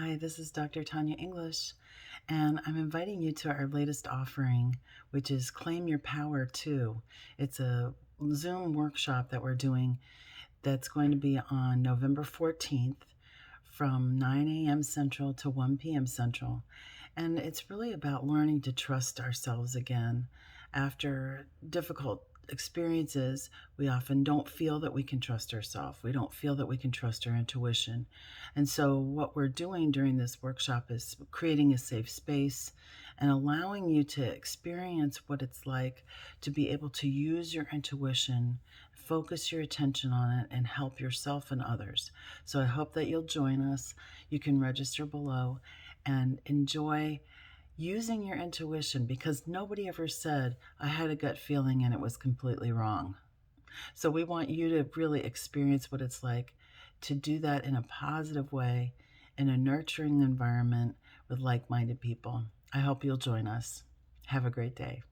Hi, this is Dr. Tanya English, and I'm inviting you to our latest offering, which is Claim Your Power 2. It's a Zoom workshop that we're doing that's going to be on November 14th from 9 a.m. Central to 1 p.m. Central. And it's really about learning to trust ourselves again. After difficult experiences, we often don't feel that we can trust ourselves. We don't feel that we can trust our intuition. And so, what we're doing during this workshop is creating a safe space and allowing you to experience what it's like to be able to use your intuition, focus your attention on it, and help yourself and others. So, I hope that you'll join us. You can register below and enjoy using your intuition, because nobody ever said, I had a gut feeling and it was completely wrong. So we want you to really experience what it's like to do that in a positive way, in a nurturing environment with like-minded people. I hope you'll join us. Have a great day.